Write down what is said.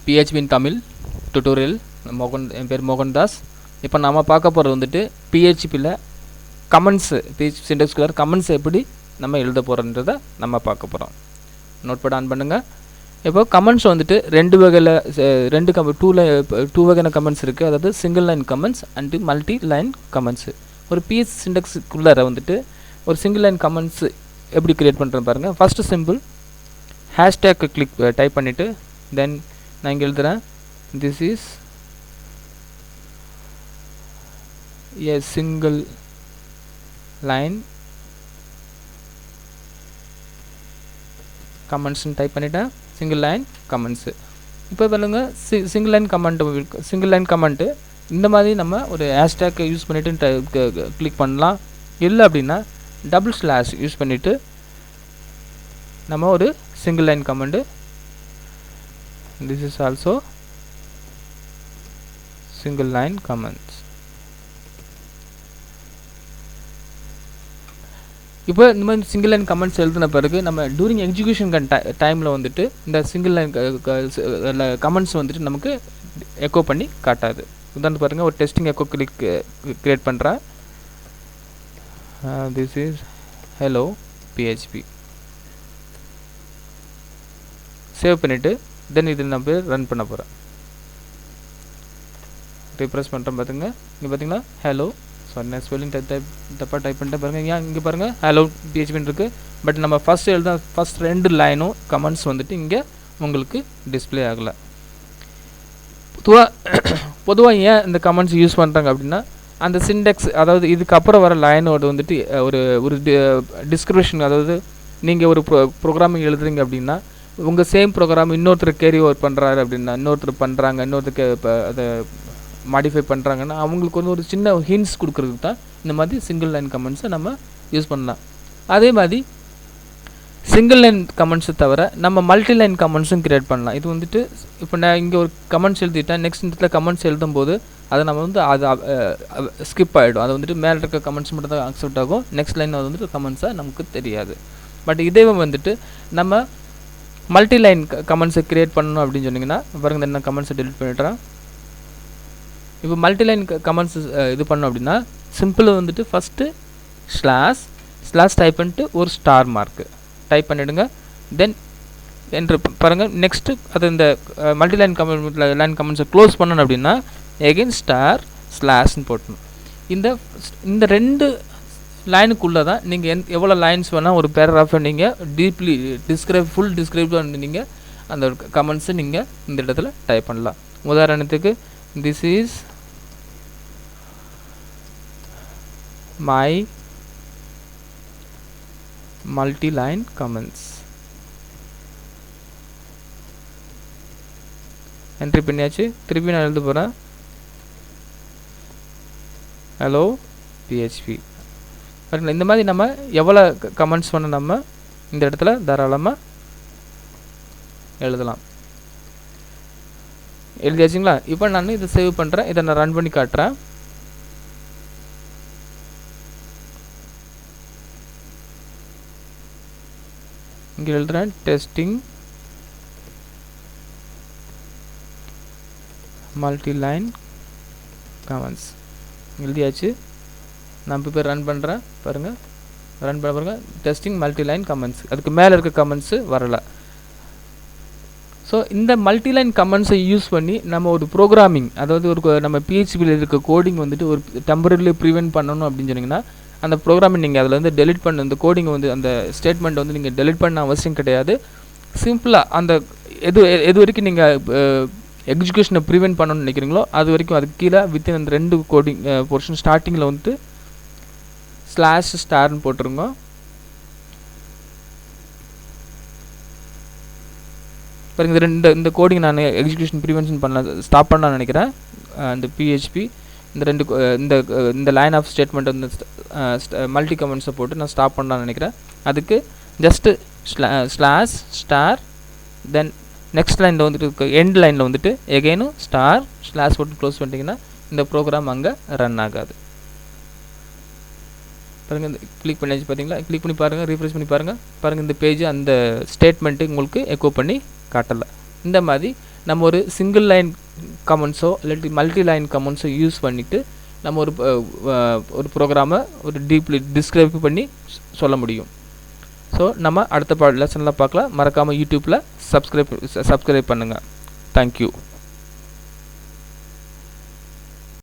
PHP in Tamil tutorial. என் பேர் மோகன்தாஸ். இப்போ நாம் பார்க்க போகிறது வந்துட்டு PHPயில் கமெண்ட்ஸு PHP சின்டெக்ஸ்குள்ளே கமெண்ட்ஸ் எப்படி நம்ம எழுத போகிறோன்றதை நம்ம பார்க்க போகிறோம். நோட் பேட் ஆன் பண்ணுங்கள். இப்போ கமெண்ட்ஸ் வந்துட்டு டூ வகையான கமெண்ட்ஸ் இருக்குது. அதாவது single line comments and multi line comments. ஒரு PHP சின்டெக்ஸ்குள்ளே வந்துட்டு ஒரு சிங்கிள் லைன் கமெண்ட்ஸ் எப்படி க்ரியேட் பண்ணுறேன்னு பாருங்கள். ஃபஸ்ட்டு சிம்பிள் ஹேஷ்டேக் டைப் பண்ணிவிட்டு தென் நான் இங்கே எழுதுகிறேன், this is a single line comments type பண்ணிட்டேன். Single line comments. இப்போ பாருங்க சிங்கிள் லைன் கமெண்ட்டு இந்த மாதிரி நம்ம ஒரு ஹேஷ்டேக்கை யூஸ் பண்ணிவிட்டு கிளிக் பண்ணலாம். இல்லை அப்படின்னா டபுள் ஸ்லாஷ் யூஸ் பண்ணிவிட்டு நம்ம ஒரு single line comment, this is also single line comments. இப்போ இந்த மாதிரி சிங்கிள் லைன் கமெண்ட்ஸ் எழுதின பிறகு நம்ம டூரிங் எக்ஸிக்யூஷன் டைமில் வந்துட்டு இந்த சிங்கிள் லைன் கமெண்ட்ஸ் வந்துட்டு நமக்கு எக்கோ பண்ணி காட்டாது. உதாரணத்து பாருங்கள், ஒரு டெஸ்டிங் எக்கோ கிரியேட் பண்ணுறேன். this is hello PHP. Save பண்ணிவிட்டு தென் இது நான் போய் ரன் பண்ண போகிறேன். ரிப்ரெஸ் பண்ணுறேன். பார்த்துங்க, இங்கே பார்த்தீங்கன்னா ஹலோ, சாரி நான் ஸ்பெல்லிங் தப்பாக டைப் பண்ணிட்டேன் பாருங்கள். ஏன் இங்கே பாருங்கள் ஹலோ PHPன்னு இருக்குது. பட் நம்ம ஃபஸ்ட் ரெண்டு லைனும் கமெண்ட்ஸ் வந்துட்டு இங்கே உங்களுக்கு டிஸ்பிளே ஆகலை. பொதுவாக ஏன் இந்த கமெண்ட்ஸ் யூஸ் பண்ணுறாங்க அப்படின்னா, அந்த சிண்டெக்ஸ், அதாவது இதுக்கப்புறம் வர லைனோட வந்துட்டு ஒரு டிஸ்கிரிப்ஷன், அதாவது நீங்கள் ஒரு ப்ரோக்ராமிங் எழுதுறீங்க அப்படின்னா உங்கள் சேம் ப்ரோக்ராம் இன்னொருத்தர் கேரி ஓவர் பண்ணுறாரு அப்படின்னா, இன்னொருத்தருக்கு இப்போ அதை மாடிஃபை பண்ணுறாங்கன்னா அவங்களுக்கு வந்து ஒரு சின்ன ஹிண்ட்ஸ் கொடுக்குறதுக்கு தான் இந்த மாதிரி சிங்கிள் லைன் கமெண்ட்ஸை நம்ம யூஸ் பண்ணலாம். அதே மாதிரி சிங்கிள் லைன் கமெண்ட்ஸை தவிர நம்ம மல்டி லைன் கமெண்ட்ஸும் க்ரியேட் பண்ணலாம். இது வந்துட்டு இப்போ நான் இங்கே ஒரு கமெண்ட்ஸ் எழுதிட்டேன், நெக்ஸ்ட் இடத்துல கமெண்ட்ஸ் எழுதும்போது அதை நம்ம வந்து அது ஸ்கிப் ஆகிடும். அது வந்துட்டு மேலே இருக்க கமெண்ட்ஸ் மட்டும் தான் அக்செப்ட் ஆகும். நெக்ஸ்ட் லைன் வந்துட்டு கமெண்ட்ஸாக நமக்கு தெரியாது. பட் இதே வந்துட்டு நம்ம மல்டி லைன் கமெண்ட்ஸை க்ரியேட் பண்ணணும் அப்படின்னு சொன்னிங்கன்னா பாருங்கள், என்ன கமெண்ட்ஸை டெலிட் பண்ணிட்டுறேன். இப்போ மல்டி லைன் கமெண்ட்ஸ் இது பண்ணோம் அப்படின்னா சிம்பிள் வந்துட்டு ஃபஸ்ட்டு ஸ்லாஷ் டைப் பண்ணிட்டு ஒரு ஸ்டார் மார்க்கு டைப் பண்ணிவிடுங்க. தென் என்று பாருங்கள், நெக்ஸ்ட்டு அது இந்த மல்டி லைன் கமெண்ட்ஸை க்ளோஸ் பண்ணணும் அப்படின்னா எகெயின் ஸ்டார் ஸ்லாஷ்ன்னு போட்டணும். இந்த ரெண்டு லைனுக்குள்ளே தான் நீங்கள் எவ்வளோ லைன்ஸ் வேணால் ஒரு பேராகிராஃபை நீங்கள் டீப்லி ஃபுல் டிஸ்கிரைப் நீங்கள் அந்த கமெண்ட்ஸை நீங்கள் இந்த இடத்துல டைப் பண்ணலாம். உதாரணத்துக்கு this is my multi-line comments. Entry பண்ணியாச்சு. திருப்பி நான் எழுத போகிறேன் ஹலோ PHP. இந்த மாதிரி நம்ம எவ்வளோ கமெண்ட்ஸ் பண்ண நம்ம இந்த இடத்துல தாராளமாக எழுதலாம். எழுதியாச்சுங்களா? இப்போ நான் இதை சேவ் பண்ணுறேன். இதை நான் ரன் பண்ணி காட்டுறேன். இங்கே எழுதுகிறேன் டெஸ்டிங் மல்டி லைன் கமெண்ட்ஸ் எழுதியாச்சு. நான் இப்போ போய் ரன் பண்ணுறேன். பாருங்கள், ரன் பண்ண பாருங்கள், டெஸ்டிங் மல்டி லைன் கமெண்ட்ஸ். அதுக்கு மேலே இருக்க கமெண்ட்ஸு வரலை. ஸோ இந்த மல்டிலைன் கமெண்ட்ஸை யூஸ் பண்ணி நம்ம ஒரு ப்ரோக்ராமிங், அதாவது நம்ம PHPயில் இருக்க கோடிங் வந்துட்டு ஒரு டெம்பரரிலி ப்ரிவென்ட் பண்ணணும் அப்படின்னு சொன்னிங்கன்னா அந்த ப்ரோக்ராமிங் நீங்கள் அதில் வந்து டெலிட் பண்ண, அந்த கோடிங்கை வந்து அந்த ஸ்டேட்மெண்ட் வந்து நீங்கள் டெலிட் பண்ண அவசியம் கிடையாது. சிம்பிளாக அந்த எது வரைக்கும் நீங்கள் எக்ஸிக்யூஷனை ப்ரிவென்ட் பண்ணணும்னு நினைக்கிறீங்களோ அது வரைக்கும் அதுக்கு கீழே வித்தின் அந்த ரெண்டு கோடிங் போர்ஷன் ஸ்டார்டிங்கில் வந்துட்டு ஸ்லாஷ் ஸ்டார்னு போட்டுருங்க. பாருங்க, இந்த கோடிங் நான் எக்ஸிக்யூஷன் ப்ரிவென்ஷன் ஸ்டாப் பண்ணலான்னு நினைக்கிறேன். இந்த PHP இந்த லைன் ஆஃப் ஸ்டேட்மெண்ட் வந்து மல்டி கமெண்ட்ஸை போட்டு நான் ஸ்டாப் பண்ணலான்னு நினைக்கிறேன். அதுக்கு just slash star then next லைனில் வந்துட்டு எண்ட் லைனில் வந்துட்டு எகெயினும் ஸ்டார் ஸ்லாஷ் போட்டு க்ளோஸ் பண்ணிட்டீங்கன்னா இந்த ப்ரோக்ராம் அங்கே ரன் ஆகாது. பாருங்கள், இந்த கிளிக் பண்ணியாச்சு. பார்த்தீங்களா? கிளிக் பண்ணி பாருங்கள், ரீஃப்ரெஷ் பண்ணி பாருங்கள். இந்த பேஜ் அந்த ஸ்டேட்மெண்ட்டு உங்களுக்கு எக்கோ பண்ணி காட்டலை. இந்த மாதிரி நம்ம ஒரு சிங்கிள் லைன் கமெண்ட்ஸோ இல்லாட்டி மல்டி லைன் கமெண்ட்ஸோ யூஸ் பண்ணிவிட்டு நம்ம ஒரு ப்ரோக்ராமை ஒரு டீப்லி டிஸ்கிரைப் பண்ணி சொல்ல முடியும். ஸோ நம்ம அடுத்த லெசனில் பார்க்கலாம். மறக்காமல் யூடியூப்பில் சப்ஸ்கிரைப் பண்ணுங்கள். தேங்க்யூ.